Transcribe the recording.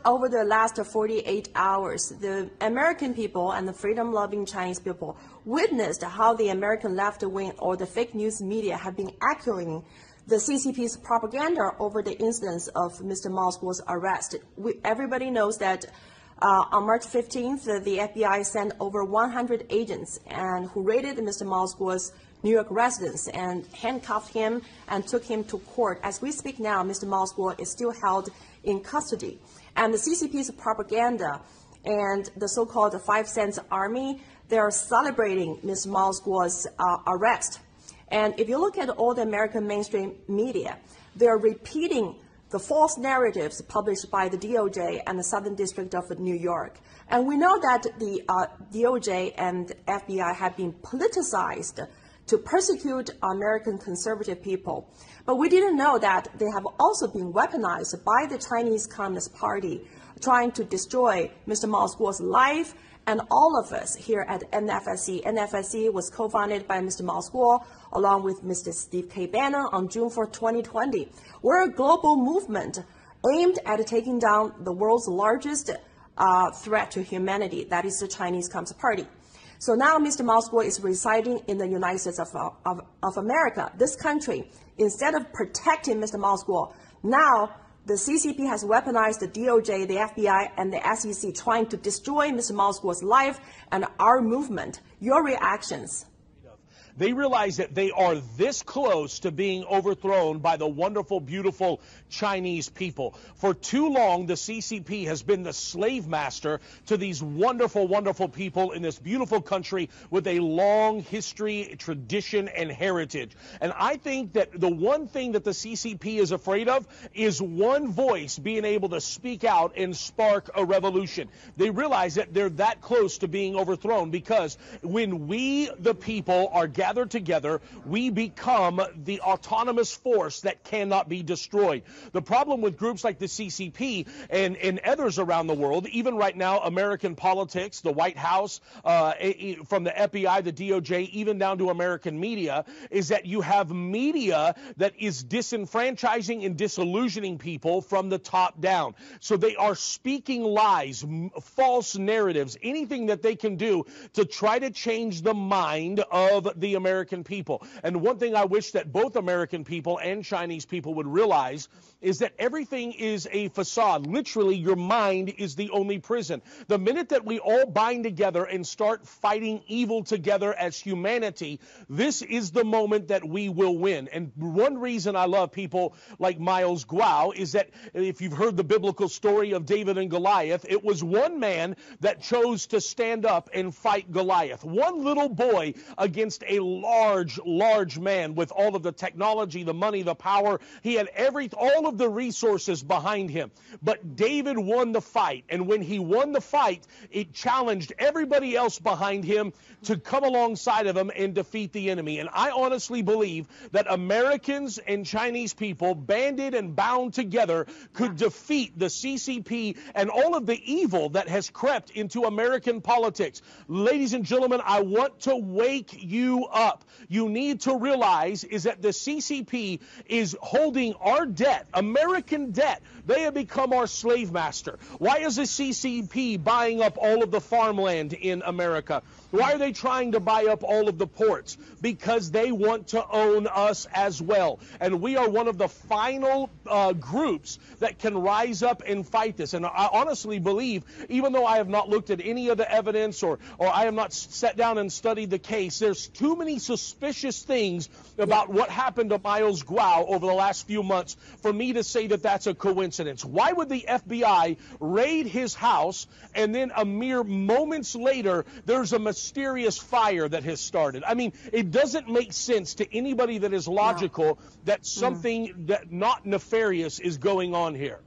Over the last 48 hours, the American people and the freedom-loving Chinese people witnessed how the American left wing or the fake news media have been echoing the CCP's propaganda over the incidents of Mr. Mao's arrest. Everybody knows that on March 15th, the FBI sent over 100 agents who raided Mr. Mao's New York residence and handcuffed him and took him to court. As we speak now, Mr. Mao is still held in custody. And the CCP's propaganda and the so-called 5 Cents Army, they're celebrating Mr. Mao's arrest. And if you look at all the American mainstream media, they're repeating the false narratives published by the DOJ and the Southern District of New York. And we know that the DOJ and FBI have been politicized to persecute American conservative people. But we didn't know that they have also been weaponized by the Chinese Communist Party, trying to destroy Mr. Mao's life and all of us here at NFSC. NFSC was co-founded by Mr. Mao along with Mr. Steve K. Bannon on June 4, 2020. We're a global movement aimed at taking down the world's largest threat to humanity, that is the Chinese Communist Party. So now Mr. Mao is residing in the United States of America. This country, instead of protecting Mr. Mao, now the CCP has weaponized the DOJ, the FBI, and the SEC, trying to destroy Mr. Mao's life and our movement. Your reactions? They realize that they are this close to being overthrown by the wonderful, beautiful Chinese people. For too long, the CCP has been the slave master to these wonderful, wonderful people in this beautiful country with a long history, tradition, and heritage. And I think that the one thing that the CCP is afraid of is one voice being able to speak out and spark a revolution. They realize that they're that close to being overthrown because when we, the people, are gathered together, we become the autonomous force that cannot be destroyed. The problem with groups like the CCP and others around the world, even right now, American politics, the White House, from the FBI, the DOJ, even down to American media, is that you have media that is disenfranchising and disillusioning people from the top down. So they are speaking lies, false narratives, anything that they can do to try to change the mind of the American people. And one thing I wish that both American people and Chinese people would realize is that everything is a facade. Literally, your mind is the only prison. The minute that we all bind together and start fighting evil together as humanity, this is the moment that we will win. And one reason I love people like Miles Guo is that if you've heard the biblical story of David and Goliath, it was one man that chose to stand up and fight Goliath. One little boy against a large man with all of the technology, the money, the power. He had all of the resources behind him. But David won the fight. And when he won the fight, it challenged everybody else behind him to come alongside of him and defeat the enemy. And I honestly believe that Americans and Chinese people, banded and bound together, could defeat the CCP and all of the evil that has crept into American politics. Ladies and gentlemen, I want to wake you up. You need to realize is that the CCP is holding our debt, American debt. They have become our slave master. Why is the CCP buying up all of the farmland in America? Why are they trying to buy up all of the ports? Because they want to own us as well. And we are one of the final groups that can rise up and fight this. And I honestly believe, even though I have not looked at any of the evidence or I have not sat down and studied the case, there's too many suspicious things about what happened to Miles Guo over the last few months for me to say that that's a coincidence. Why would the FBI raid his house and then a mere moments later there's a mysterious fire that has started? I mean, it doesn't make sense to anybody that is logical that something that not nefarious is going on here.